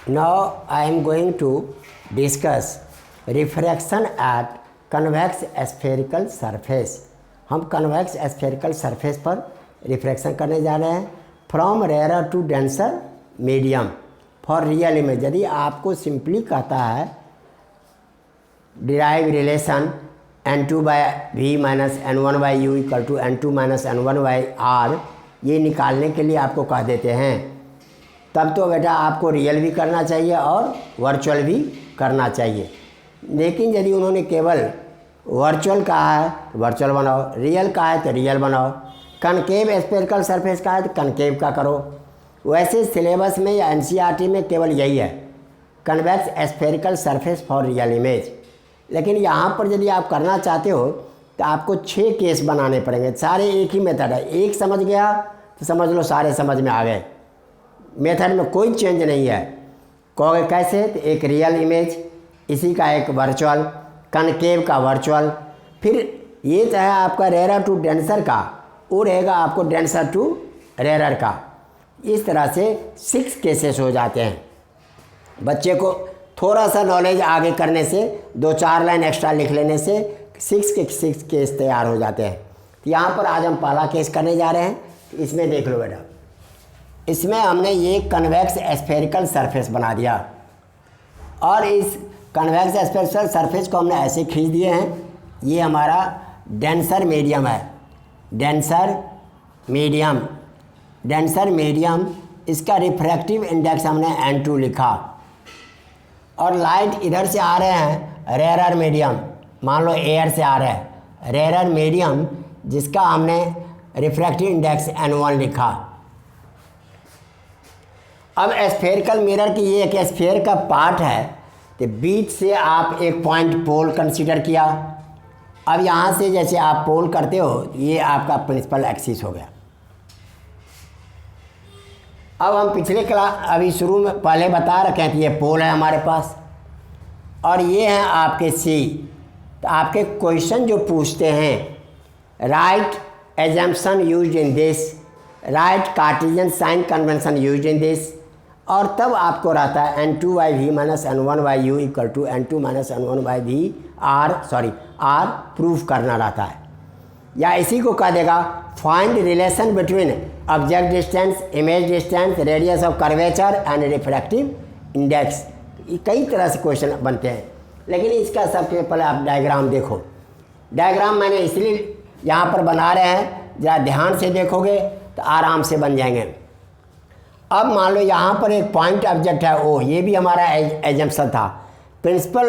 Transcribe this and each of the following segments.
Now I am going to discuss refraction at convex spherical surface. हम convex spherical surface पर refraction करने जा रहे हैं from rare to denser medium for real image. यदि आपको सिंपली कहता है derive relation n2 by V minus n1 by U equal to n2 minus n1 by R, ये निकालने के लिए आपको कह देते हैं, तब तो बेटा आपको रियल भी करना चाहिए और वर्चुअल भी करना चाहिए। लेकिन यदि उन्होंने केवल वर्चुअल कहा है तो वर्चुअल बनाओ, रियल कहा है तो रियल बनाओ, कनकेव स्फेरिकल सरफेस का है तो कनकेव का करो। वैसे सिलेबस में या एनसीईआरटी में केवल यही है, convex spherical surface for real image. लेकिन यहाँ पर यदि आप करना चाहते हो तो आपको 6 केस बनाने पड़ेंगे। सारे एक ही मेथड है, एक समझ गया तो समझ लो सारे समझ में आ गए। मेथड में कोई चेंज नहीं है। कहोगे कैसे? तो एक रियल इमेज, इसी का एक वर्चुअल, कनकेव का वर्चुअल, फिर ये चाहे आपका रेयर टू डेंसर का, वो रहेगा आपको डेंसर टू रेयर का। इस तरह से 6 केसेस हो जाते हैं। बच्चे को थोड़ा सा नॉलेज आगे करने से, 2-4 लाइन एक्स्ट्रा लिख लेने से 6 केस तैयार हो जाते हैं। तो यहाँ पर आज हम पहला केस करने जा रहे हैं। इसमें देख लो बेटा, इसमें हमने ये कन्वेक्स स्फेरिकल सरफेस बना दिया और इस कन्वेक्स स्फेरिकल सरफेस को हमने ऐसे खींच दिए हैं। ये हमारा डेंसर मीडियम है, डेंसर मीडियम, इसका रिफ्रैक्टिव इंडेक्स हमने n2 लिखा और लाइट इधर से आ रहे हैं रेयर मीडियम, मान लो एयर से आ रहा है रेयर मीडियम, जिसका हमने रिफ्रैक्टिव इंडेक्स n1 लिखा। अब स्फेरिकल मिरर की ये एक स्फेयर का पार्ट है, तो बीच से आप एक पॉइंट पोल कंसीडर किया। अब यहाँ से जैसे आप पोल करते हो, ये आपका प्रिंसिपल एक्सिस हो गया। अब हम पिछले क्लास अभी शुरू में पहले बता रखे हैं कि ये पोल है हमारे पास और ये हैं आपके सी। तो आपके क्वेश्चन जो पूछते हैं, right assumption used in this, right Cartesian sign convention used in this, और तब आपको रहता है n2 by V minus n1 by U equal to n2 minus n1 by V R proof करना रहता है। या इसी को कह देगा find relation between object distance, image distance, radius of curvature and refractive index. कई तरह से क्वेश्चन बनते हैं, लेकिन इसका सबसे पहले आप डायग्राम देखो। डायग्राम मैंने इसलिए यहाँ पर बना रहे हैं, ज़रा ध्यान से देखोगे तो आराम से बन जाएंगे। अब मान लो यहाँ पर एक पॉइंट ऑब्जेक्ट है ओ, ये भी हमारा एजम्पशन था। प्रिंसिपल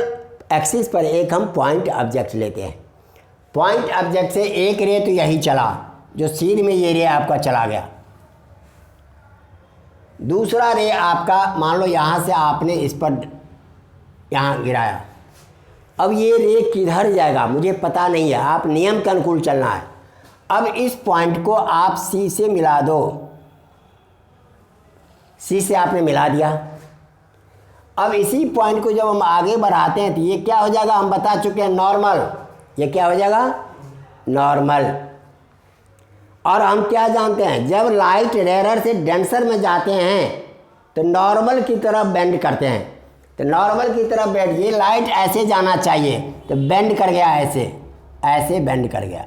एक्सिस पर एक हम पॉइंट ऑब्जेक्ट लेते हैं। पॉइंट ऑब्जेक्ट से एक रे तो यही चला, जो सीध में ये रे आपका चला गया। दूसरा रे आपका मान लो यहाँ से आपने इस पर यहाँ गिराया। अब ये रे किधर जाएगा मुझे पता नहीं है, आप नियम के अनुकूल चलना है। अब इस पॉइंट को आप सी से मिला दो, सी से आपने मिला दिया। अब इसी पॉइंट को जब हम आगे बढ़ाते हैं तो ये क्या हो जाएगा, हम बता चुके हैं नॉर्मल। ये क्या हो जाएगा? नॉर्मल। और हम क्या जानते हैं, जब लाइट रेयर से डेंसर में जाते हैं तो नॉर्मल की तरफ बेंड करते हैं। तो नॉर्मल की तरफ बेंड, ये लाइट ऐसे जाना चाहिए तो बेंड कर गया, ऐसे बेंड कर गया।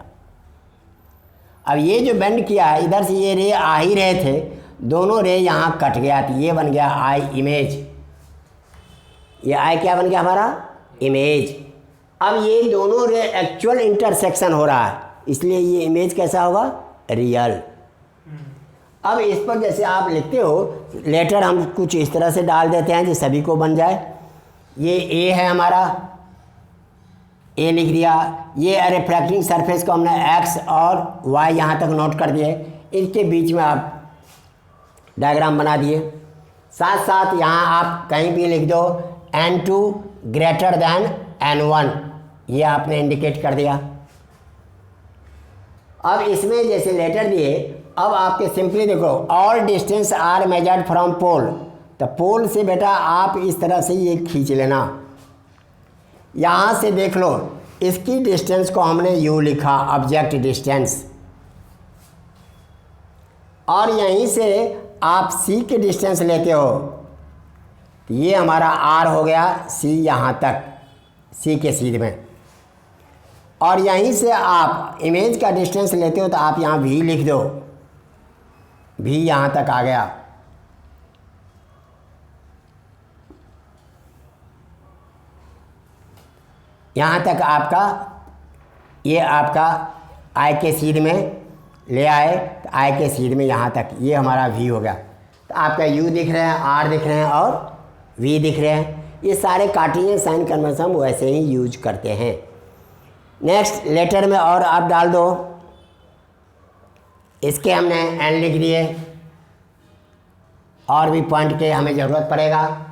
अब ये जो बेंड किया है, इधर से ये रे आ ही रहे थे, दोनों रे यहाँ कट गया, तो ये बन गया आई इमेज। ये आई क्या बन गया हमारा? इमेज। अब ये दोनों रे एक्चुअल इंटरसेक्शन हो रहा है, इसलिए ये इमेज कैसा होगा? रियल। अब इस पर जैसे आप लिखते हो, लेटर हम कुछ इस तरह से डाल देते हैं जो सभी को बन जाए। ये ए है हमारा, ए लिख दिया। ये रिफ्रैक्टिंग सरफेस को हमने एक्स और वाई यहाँ तक नोट कर दिए, इनके बीच में आप डायग्राम बना दिए। साथ साथ यहाँ आप कहीं भी लिख दो n2 ग्रेटर दैन n1, ये आपने इंडिकेट कर दिया। अब इसमें जैसे लेटर दिए, अब आपके सिंपली देखो all distance are measured from pole, तो पोल से बेटा आप इस तरह से ये खींच लेना। यहाँ से देख लो, इसकी डिस्टेंस को हमने u लिखा, ऑब्जेक्ट डिस्टेंस, और यहीं से आप सी के डिस्टेंस लेते हो तो ये हमारा आर हो गया, सी यहाँ तक, सी के सीध में। और यहीं से आप इमेज का डिस्टेंस लेते हो तो आप यहाँ वी लिख दो, वी यहाँ तक आ गया। यहाँ तक आपका, ये आपका आई के सीध में ले आए, तो आई के सीध में यहाँ तक ये हमारा वी हो गया। तो आपका यू दिख रहे हैं, आर दिख रहे हैं और वी दिख रहे हैं। ये सारे कार्टेशियन साइन कन्वेंशन हम वैसे ही यूज करते हैं। नेक्स्ट लेटर में और आप डाल दो, इसके हमने एन लिख दिए, और भी पॉइंट के हमें ज़रूरत पड़ेगा।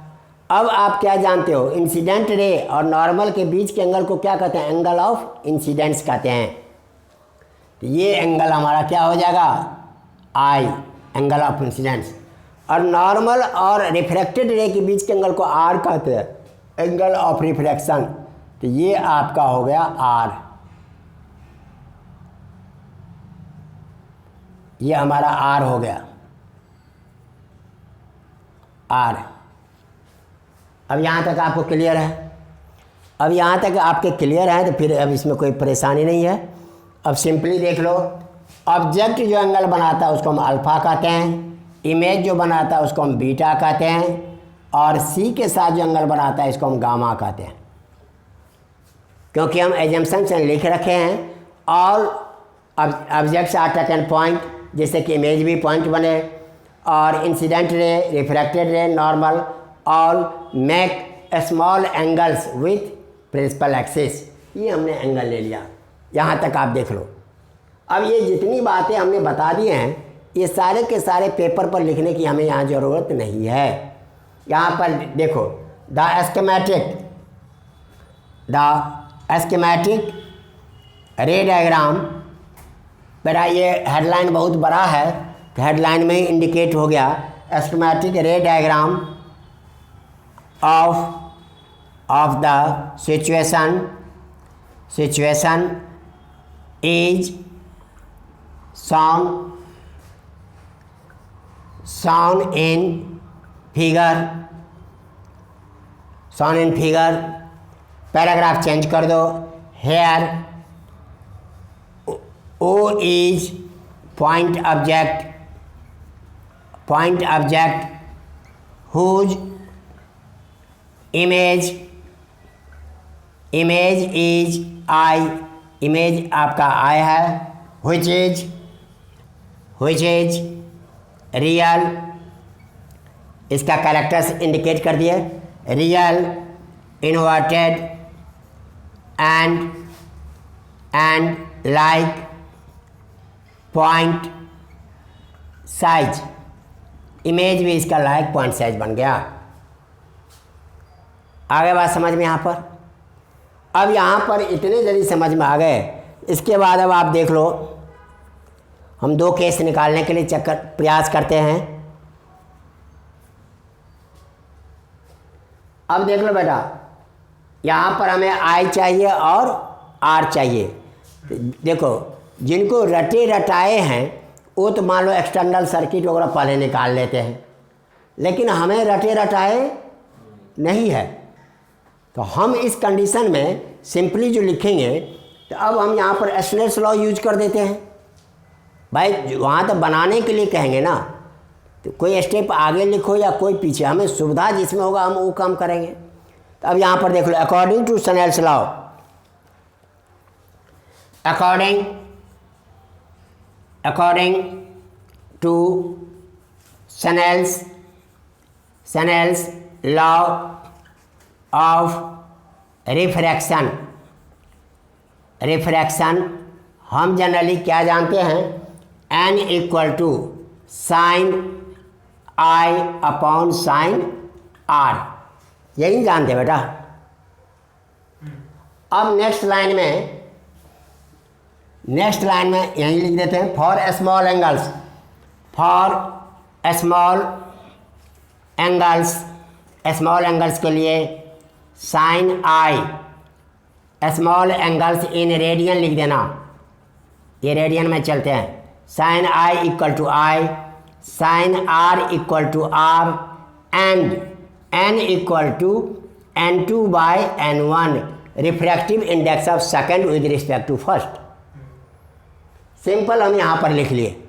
अब आप क्या जानते हो, इंसिडेंट रे और नॉर्मल के बीच के एंगल को क्या कहते हैं, एंगल ऑफ इंसिडेंस कहते हैं। तो ये एंगल हमारा क्या हो जाएगा, आई, एंगल ऑफ इंसिडेंस। और नॉर्मल और रिफ्रैक्टेड रे के बीच के एंगल को आर कहते हैं, एंगल ऑफ रिफ्रैक्शन। तो ये आपका हो गया आर, ये हमारा आर हो गया, आर। अब यहाँ तक आपको क्लियर है? अब यहाँ तक आपके क्लियर है तो फिर अब इसमें कोई परेशानी नहीं है। अब सिंपली देख लो, ऑब्जेक्ट जो एंगल बनाता है उसको हम अल्फ़ा कहते हैं, इमेज जो बनाता है उसको हम बीटा कहते हैं, और सी के साथ जो एंगल बनाता है इसको हम गामा कहते हैं। क्योंकि हम एजम्पशन से लिख रखे हैं, all objects are taken point, जैसे कि इमेज भी पॉइंट बने, और incident ray, refracted ray, normal, all make small angles with principal axis. ये हमने एंगल ले लिया, यहाँ तक आप देख लो। अब ये जितनी बातें हमने बता दी हैं, ये सारे के सारे पेपर पर लिखने की हमें यहाँ ज़रूरत नहीं है। यहाँ पर देखो, द स्कीमेटिक रे डायग्राम। बेटा ये हेडलाइन बहुत बड़ा है, तो हेडलाइन में ही इंडिकेट हो गया, schematic ray diagram of the situation is shown in figure। Paragraph change कर दो, here O is point object whose image is I, image आपका I है, which is रियल, इसका कैरेक्टर्स इंडिकेट कर दिए, real, inverted and like point size. Image भी इसका like point size बन गया। आगे बात समझ में यहाँ पर? अब यहाँ पर इतने जल्दी समझ में आ गए। इसके बाद अब आप देख लो, हम दो केस निकालने के लिए प्रयास करते हैं। अब देख लो बेटा, यहाँ पर हमें आई चाहिए और आर चाहिए। देखो, जिनको रटे रटाए हैं वो तो मान लो एक्सटर्नल सर्किट वगैरह पहले निकाल लेते हैं, लेकिन हमें रटे रटाए नहीं है। तो हम इस कंडीशन में सिंपली जो लिखेंगे, तो अब हम यहाँ पर स्नेल्स लॉ यूज कर देते हैं। भाई वहाँ तो बनाने के लिए कहेंगे ना, तो कोई स्टेप आगे लिखो या कोई पीछे, हमें सुविधा जिसमें होगा हम वो काम करेंगे। तो अब यहाँ पर देख लो, according to Snell's law, according to Snell's law of refraction हम जनरली क्या जानते हैं, n equal to sine I upon sine R, यही जानते बेटा। अब नेक्स्ट लाइन में यही लिख देते हैं, फॉर स्मॉल एंगल्स के लिए sine I, small angles in radian लिख देना, ये रेडियन में चलते हैं। Sine I equal to I, sine R equal to R, and n equal to n2 by n1 refractive index of second with respect to first. Simple हम यहाँ पर लिख लिए।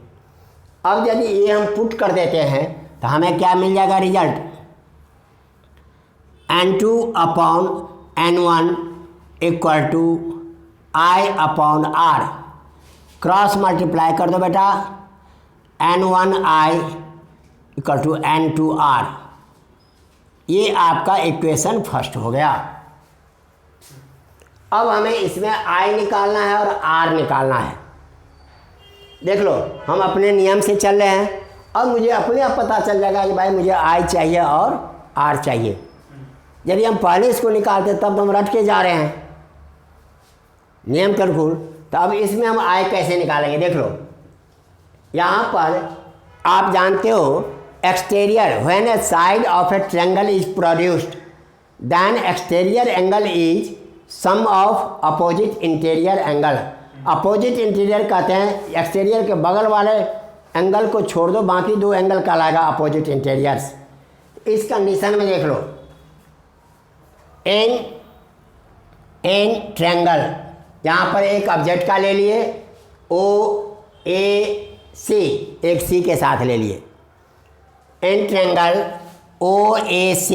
अब यदि ये हम पुट कर देते हैं तो हमें क्या मिल जाएगा result, n2 upon n1 equal to I upon R। Cross multiply कर दो बेटा, n1I इक्वल टू n2R। ये आपका इक्वेशन फर्स्ट हो गया। अब हमें इसमें I निकालना है और R निकालना है। देख लो, हम अपने नियम से चल रहे हैं। अब मुझे अपने आप पता चल जाएगा कि भाई मुझे I चाहिए और R चाहिए। यदि हम पहले इसको निकालते तब तो हम रट के जा रहे हैं नियम के अनुकूल। तो अब इसमें हम I कैसे निकालेंगे, देख लो। यहाँ पर आप जानते हो exterior, when a side of a triangle is produced then exterior angle is sum of opposite interior angle. Opposite interior कहते हैं एक्सटीरियर के बगल वाले एंगल को छोड़ दो, बाकी दो एंगल कहलाएगा अपोजिट इंटीरियर्स। इस कंडीशन में देख लो, एन ट्रायंगल, यहाँ पर एक ऑब्जेक्ट का ले लिए OAC, एक सी के साथ ले लिए। In triangle OAC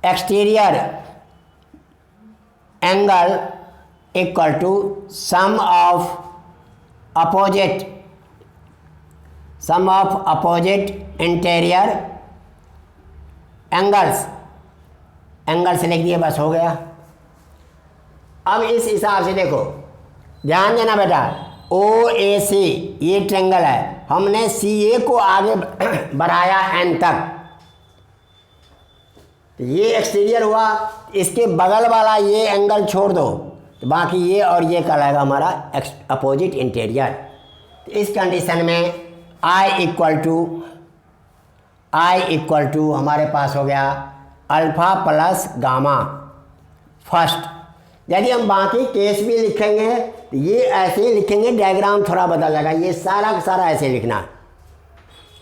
exterior angle equal to sum of opposite interior angles लिख दिए, बस हो गया। अब इस हिसाब से देखो, ध्यान देना बेटा, OAC ये ट्रायंगल है, हमने CA को आगे बढ़ाया n तक, तो ये एक्सटीरियर हुआ। इसके बगल वाला ये एंगल छोड़ दो तो बाकी ये और ये कहलाएगा हमारा अपोजिट इंटीरियर। तो इस कंडीशन में I इक्वल टू हमारे पास हो गया अल्फ़ा प्लस गामा फर्स्ट। यदि हम बाकी केस भी लिखेंगे तो ये ऐसे ही लिखेंगे, डायग्राम थोड़ा बदल जाएगा। ये सारा का सारा ऐसे लिखना है,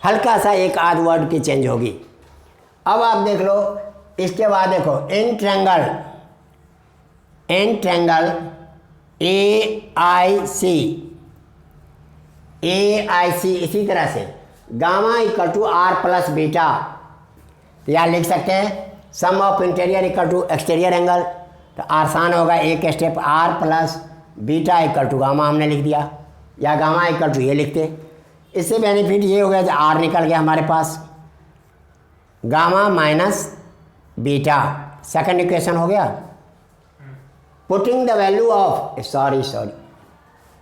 हल्का सा एक आध वर्ड की चेंज होगी। अब आप देख लो, इसके बाद देखो एन ट्रायंगल AIC इसी तरह से gamma equal to R plus beta. तो यहाँ लिख सकते हैं sum of interior equal to exterior angle. तो आसान होगा, एक step R plus beta equal to gamma हमने लिख दिया, या गामा इक्वल टू ये लिखते। इससे बेनिफिट ये हो गया कि R निकल गया हमारे पास, gamma minus beta, second equation हो गया। Putting the value of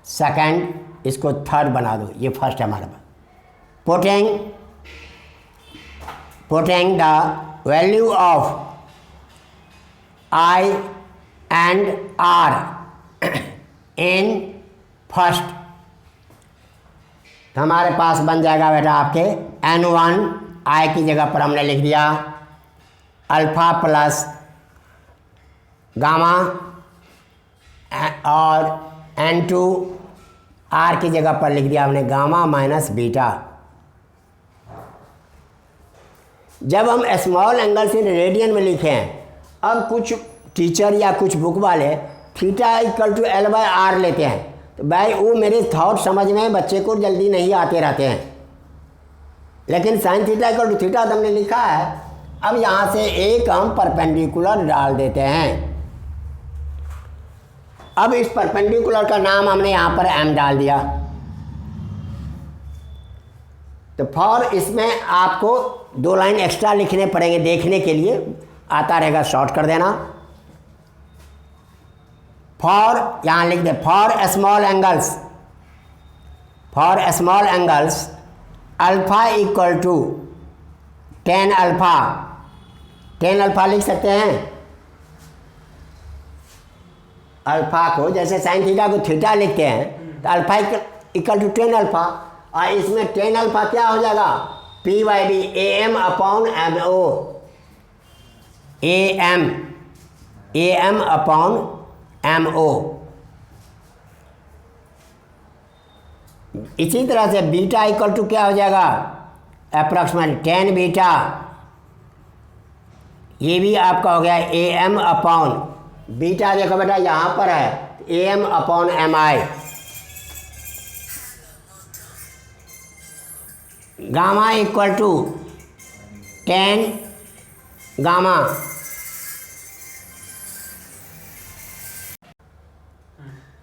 second, इसको थर्ड बना दो, ये फर्स्ट है हमारे पास। Putting the value of I and R in first, तो हमारे पास बन जाएगा बेटा आपके n1 I की जगह पर हमने लिख दिया अल्फ़ा प्लस गामा, और n2 R की जगह पर लिख दिया हमने गामा माइनस बीटा। जब हम स्मॉल एंगल से रेडियन में लिखे हैं, अब कुछ टीचर या कुछ बुक वाले थीटा इक्वल टू L/R लेते हैं, तो भाई वो मेरे थॉट समझ में बच्चे को जल्दी नहीं आते रहते हैं। लेकिन sine theta equal to theta तो हमने लिखा है। अब यहाँ से एक हम परपेंडिकुलर डाल देते हैं। अब इस परपेंडिकुलर का नाम हमने यहाँ पर M डाल दिया। तो फॉर इसमें आपको 2 लाइन एक्स्ट्रा लिखने पड़ेंगे, देखने के लिए आता रहेगा, शॉर्ट कर देना। फॉर यहाँ लिख दे, for small angles alpha equal to tan alpha लिख सकते हैं। अल्फ़ा को जैसे साइन थीटा को थीटा लिखते हैं, तो alpha equal to tan alpha, और इसमें टेन अल्फ़ा क्या हो जाएगा, P/D AM upon MO, AM upon MO। इसी तरह से बीटा इक्वल टू क्या हो जाएगा, अप्रॉक्सीमेटली 10 बीटा ये भी आपका हो गया ए एम अपॉन बीटा, देखो बेटा यहाँ पर है A M upon M I, gamma equal to 10 gamma.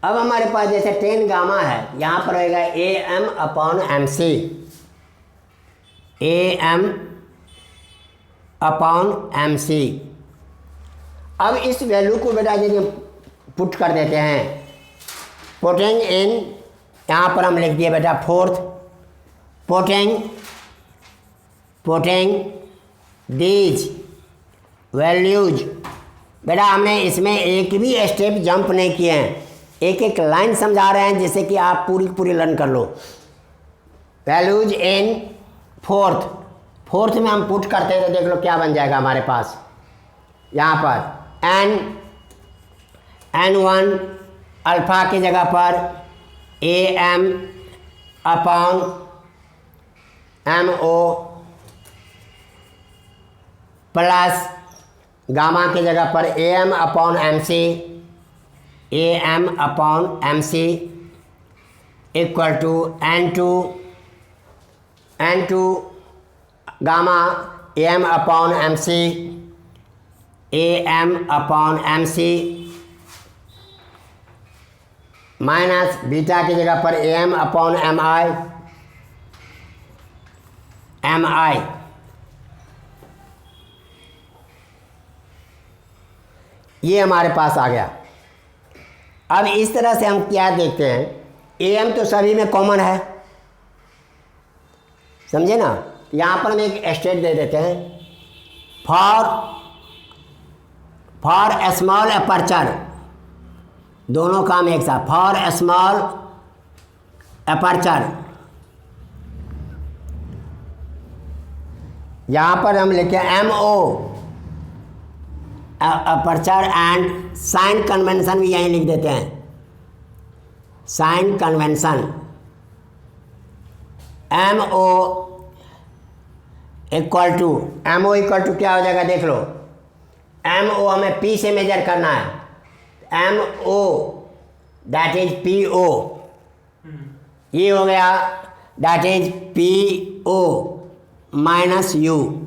अब हमारे पास जैसे 10 गामा है, यहाँ पर रहेगा A M upon M C, A M upon M C. अब इस वैल्यू को बेटा यदि पुट कर देते हैं, पुटिंग इन, यहाँ पर हम लिख दिए बेटा फोर्थ, पुटिंग दीज वैल्यूज। बेटा हमने इसमें एक भी स्टेप जंप नहीं किए हैं, एक एक लाइन समझा रहे हैं जिससे कि आप पूरी लर्न कर लो। वैल्यूज इन फोर्थ में हम पुट करते हैं तो देख लो क्या बन जाएगा हमारे पास। यहाँ पर n1 अल्फ़ा की जगह पर A M upon M O plus gamma की जगह पर A M upon M C, A M upon M C equal to n2 gamma A M upon M C, A M upon M C minus beta की जगह पर A M upon M I, ये हमारे पास आ गया। अब इस तरह से हम क्या देखते हैं, ए एम तो सभी में कॉमन है, समझे ना। यहाँ पर हम एक स्टेट दे देते हैं, फॉर स्मॉल अपर्चर, दोनों काम एक साथ, फॉर स्मॉल अपर्चर। यहाँ पर हम लिखे M O aperture and sign convention भी यहीं लिख देते हैं, sign convention. M O equal to क्या हो जाएगा देख लो, एम ओ हमें पी से मेजर करना है, M O that is P O, ये हो गया that is P O minus U.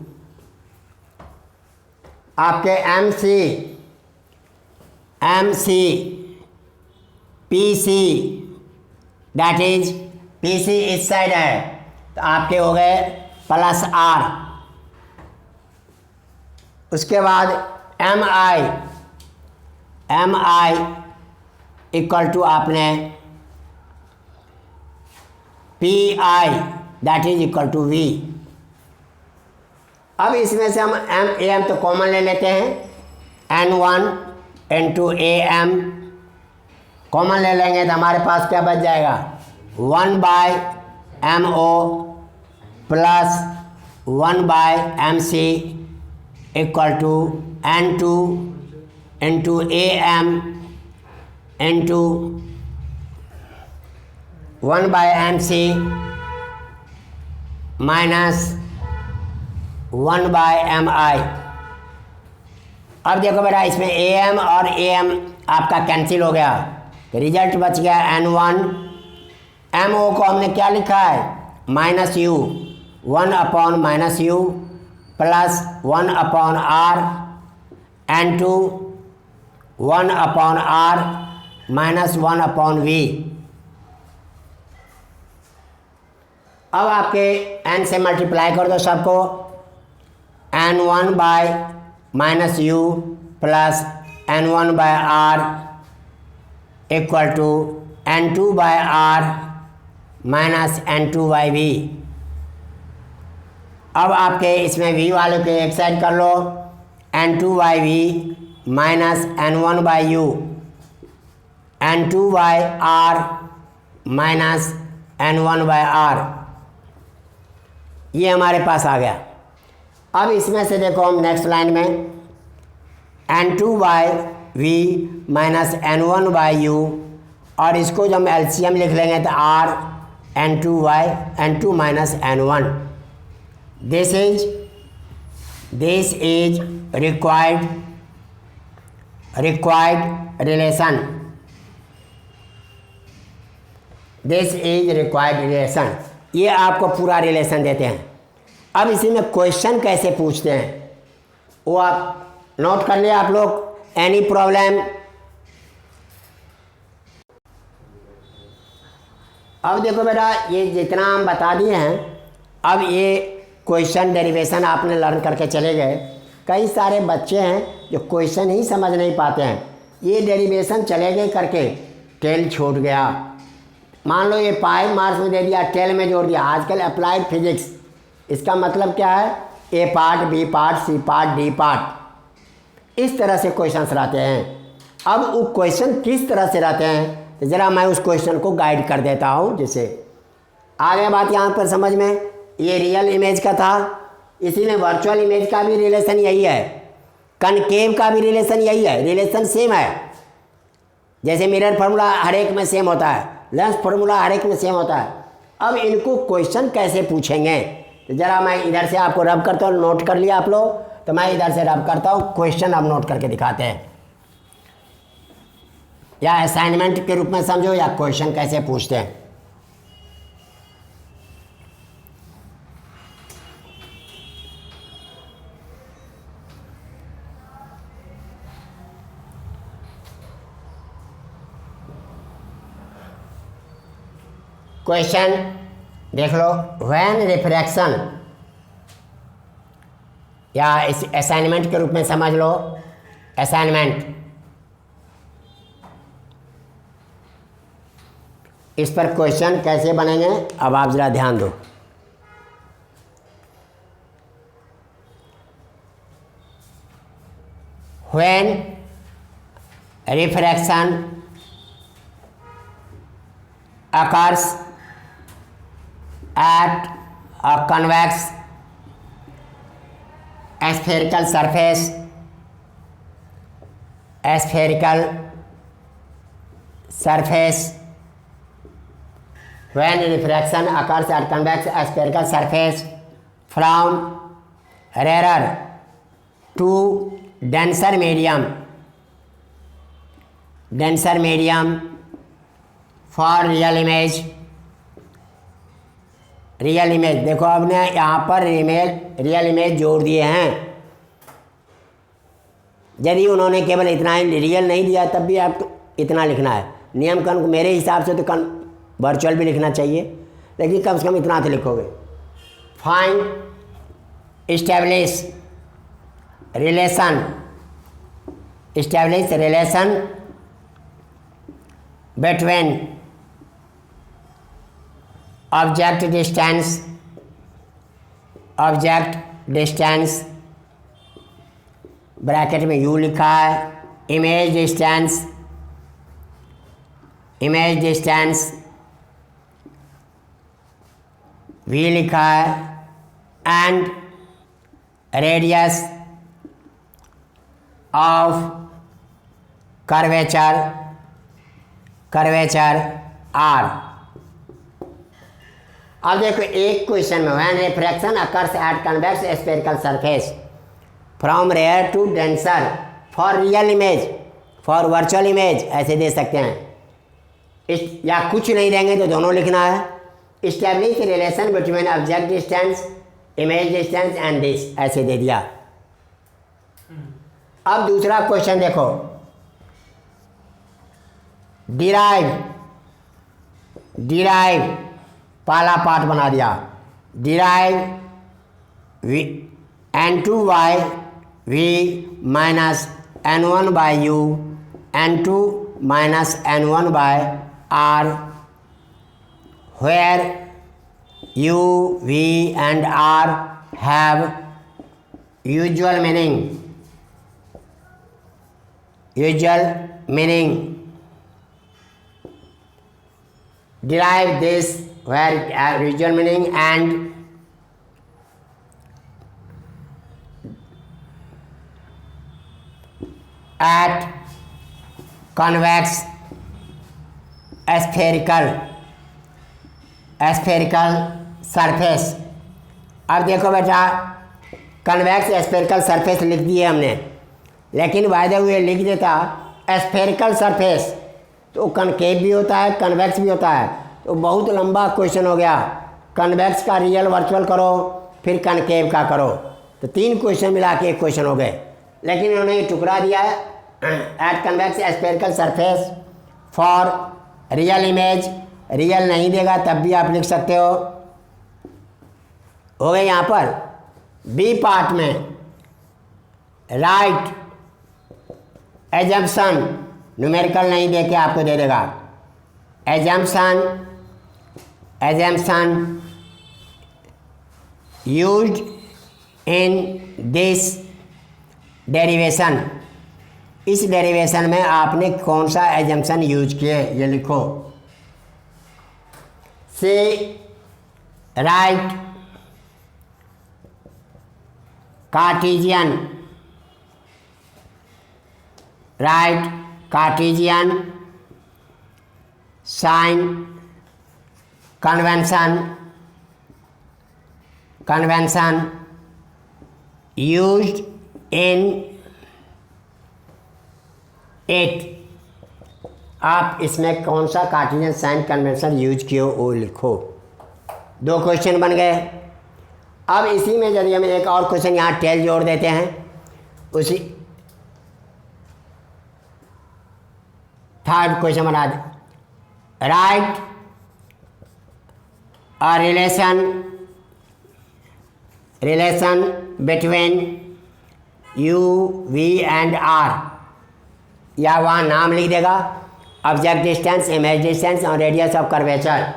आपके M C P C that is P C इस साइड है तो आपके हो गए प्लस आर। उसके बाद एम आई इक्वल टू आपने P I that is equal to V. अब इसमें से हम ए एम तो कॉमन ले लेते हैं, n1 into A M common ले लेंगे तो हमारे पास क्या बच जाएगा, 1 by M O plus 1 by M C equal to n2 into A M into 1 by M C minus 1 by M I. अब देखो बेटा इसमें ए एम और ए एम आपका कैंसिल हो गया तो रिजल्ट बच गया n1। एम ओ को हमने क्या लिखा है, minus u, 1 upon minus u plus 1 upon r, n2 1 upon r minus 1 upon v. अब आपके n से मल्टीप्लाई कर दो सबको, n1 by minus u plus n1 by r equal to n2 by r minus n2 by v. अब आपके इसमें v वाले को एक साइड कर लो, n2 by v minus n1 by u, n2 by r minus n1 by are, ये हमारे पास आ गया। अब इसमें से देखो हम नेक्स्ट लाइन में n2 by v minus n1 by u, और इसको जब हम एलसीएम लिख लेंगे तो r n2 minus n1, this is this is required relation, this is required relation, ये आपको पूरा रिलेशन देते हैं। अब इसी में क्वेश्चन कैसे पूछते हैं वो आप नोट कर लिया आप लोग। Any problem? अब देखो बेटा, ये जितना हम बता दिए हैं, अब ये क्वेश्चन डेरिवेशन आपने लर्न करके चले गए। कई सारे बच्चे हैं जो क्वेश्चन ही समझ नहीं पाते हैं, ये डेरिवेशन चले गए करके टेल छूट गया। मान लो ये पाई मार्क्स में दे दिया, टेल में जोड़ दिया। आजकल अप्लाइड फिजिक्स, इसका मतलब क्या है? A part, B part, C part, D part, इस तरह से क्वेश्चंस रहते हैं। अब वो क्वेश्चन किस तरह से रहते हैं तो ज़रा मैं उस क्वेश्चन को गाइड कर देता हूँ। जैसे आ गया बात यहाँ पर समझ में? ये रियल इमेज का था, इसीलिए वर्चुअल इमेज का भी रिलेशन यही है, कनकेव का भी रिलेशन यही है, रिलेशन सेम है। जैसे मिरर फार्मूला हर एक में सेम होता है, लेंस फार्मूला हर एक में सेम होता है। अब इनको क्वेश्चन कैसे पूछेंगे तो ज़रा मैं इधर से आपको रब करता हूँ, नोट कर लिया आप लोग, तो मैं इधर से रब करता हूँ, क्वेश्चन अब नोट करके दिखाते हैं, या असाइनमेंट के रूप में समझो, या क्वेश्चन कैसे पूछते हैं। क्वेश्चन देख लो, व्हेन रिफ्रैक्शन, या इस असाइनमेंट के रूप में समझ लो, असाइनमेंट। इस पर क्वेश्चन कैसे बनेंगे अब आप ज़रा ध्यान दो। When refraction occurs at a convex spherical surface, when refraction occurs at convex spherical surface from rarer to denser medium for real image, देखो आपने यहाँ पर रियल इमेज जोड़ दिए हैं। यदि उन्होंने केवल इतना ही रियल नहीं दिया तब भी आपको इतना लिखना है। नियम कानून मेरे हिसाब से तो वर्चुअल भी लिखना चाहिए, लेकिन कम से कम इतना तो लिखोगे। Find, establish relation between object distance, bracket में यू लिखा है, इमेज डिस्टेंस वी लिखा है, and radius of curvature r. अब देखो एक क्वेश्चन में, when refraction occurs at convex spherical surface from rare to denser for real image, for virtual image, ऐसे दे सकते हैं। या कुछ नहीं देंगे तो दोनों लिखना है। Establish relation between object distance, image distance and this, ऐसे दे दिया। अब दूसरा क्वेश्चन देखो, डिराइव पहला पार्ट बना दिया, derive n2 v minus n1 by u, n2 minus n1 by r, where u, v and r have usual meaning. Derive this where usual meaning and at convex spherical surface। अब देखो बेटा, convex spherical surface लिख दिए हमने, लेकिन वायदे हुए लिख देता स्फेरिकल सरफेस, तो कनकेव भी होता है कन्वेक्स भी होता है, तो बहुत लंबा क्वेश्चन हो गया। कन्वेक्स का रियल वर्चुअल करो, फिर कनकेव का करो, तो 3 क्वेश्चन मिला के 1 क्वेश्चन हो गए। लेकिन उन्होंने ये टुकड़ा दिया है at convex spherical surface for real image, real नहीं देगा तब भी आप लिख सकते हो गए। यहाँ पर बी पार्ट में राइट एजम्पशन, न्यूमेरिकल नहीं दे के आपको दे देगा assumption used in this derivation, इस डेरिवेशन में आपने कौन सा एजम्पशन यूज किए ये लिखो। से write Cartesian sign convention used in it, आप इसमें कौन सा कार्टेशियन साइन कन्वेंशन यूज किए वो लिखो। 2 क्वेश्चन बन गए। अब इसी में यदि हम एक और क्वेश्चन यहाँ टेल जोड़ देते हैं, उसी 3rd क्वेश्चन बना दे। Right a relation between U V and R, या वहाँ नाम लिख देगा ऑब्जेक्ट डिस्टेंस, इमेज डिस्टेंस और radius of curvature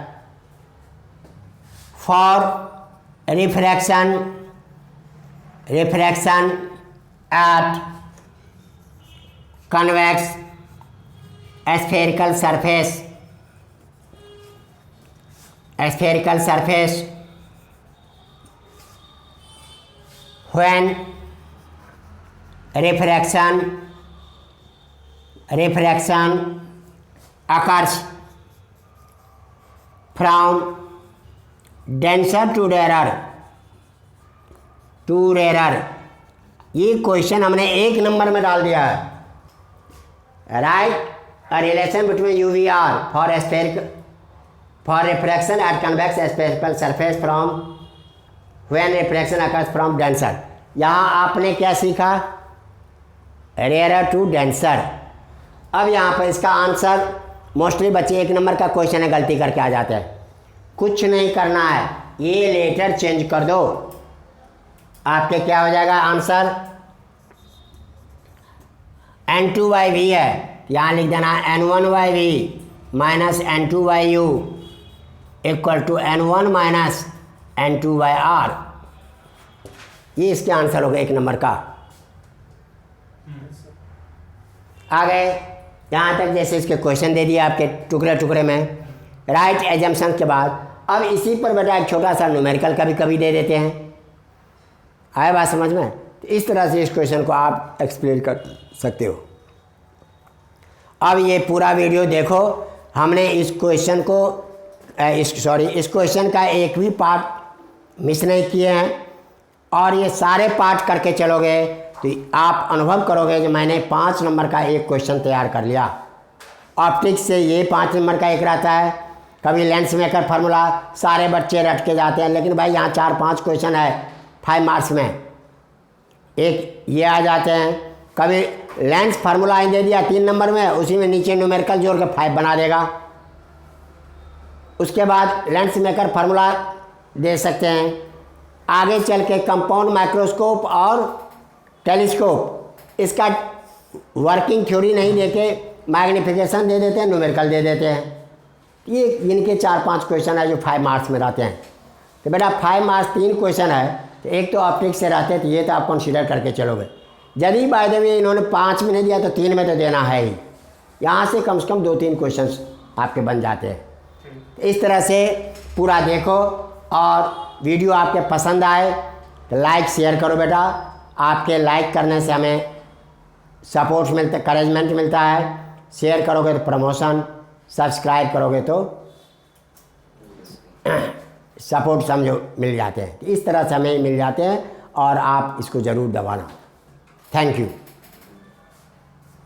for refraction at convex spherical surface when refraction occurs from denser to rarer, ये क्वेश्चन हमने 1 नंबर में डाल दिया है। Right a relation between U V R for refraction at convex spherical surface from when refraction occurs from denser. यहाँ आपने क्या सीखा, रेयर टू डेंसर। अब यहाँ पर इसका आंसर मोस्टली बच्चे 1 नंबर का क्वेश्चन है गलती करके आ जाते हैं। कुछ नहीं करना है, ये लेटर चेंज कर दो, आपके क्या हो जाएगा आंसर N2/V है, यहाँ लिख देना N1/V minus N2/U equal to N1 minus N2/R। ये इसके आंसर हो गए 1 नंबर का। आ गए यहाँ तक, जैसे इसके क्वेश्चन दे दिए आपके टुकड़े में राइट एजम्पशन के बाद। अब इसी पर बेटा एक छोटा सा न्यूमेरिकल कभी दे देते हैं। आए बात समझ में? तो इस तरह से इस क्वेश्चन को आप एक्सप्लेन कर सकते हो। अब ये पूरा वीडियो देखो, हमने इस क्वेश्चन को इस क्वेश्चन का एक भी पार्ट मिस नहीं किए हैं, और ये सारे पार्ट करके चलोगे तो आप अनुभव करोगे कि मैंने 5 नंबर का एक क्वेश्चन तैयार कर लिया। ऑप्टिक्स से ये 5 नंबर का एक रहता है, कभी लेंस मेकर फार्मूला सारे बच्चे रट के जाते हैं, लेकिन भाई यहाँ 4-5 क्वेश्चन है 5 मार्क्स में, एक ये आ जाते हैं। कभी लेंस फार्मूला दे दिया 3 नंबर में, उसी में नीचे न्यूमेरिकल जोड़ के 5 बना देगा। उसके बाद लेंस मेकर फार्मूला दे सकते हैं। आगे चल के कंपाउंड माइक्रोस्कोप और टेलीस्कोप, इसका वर्किंग थ्योरी नहीं देके मैग्नीफिकेशन दे देते हैं, न्यूमेरिकल दे देते हैं। ये इनके 4-5 क्वेश्चन है जो 5 मार्क्स में रहते हैं। तो बेटा 5 मार्क्स 3 क्वेश्चन है, तो एक तो ऑप्टिक्स से रहते हैं, तो ये तो आप कंसीडर करके चलोगे। यदि बाय द वे इन्होंने 5 में नहीं दिया तो 3 में तो देना है ही। यहाँ से कम 2-3 क्वेश्चन आपके बन जाते हैं। इस तरह से पूरा देखो, और वीडियो आपके पसंद आए तो लाइक शेयर करो बेटा। आपके लाइक करने से हमें सपोर्ट मिलता, करेजमेंट मिलता है। शेयर करोगे तो प्रमोशन, सब्सक्राइब करोगे तो सपोर्ट समझो मिल जाते हैं। इस तरह से हमें मिल जाते हैं, और आप इसको ज़रूर दबाना। Thank you.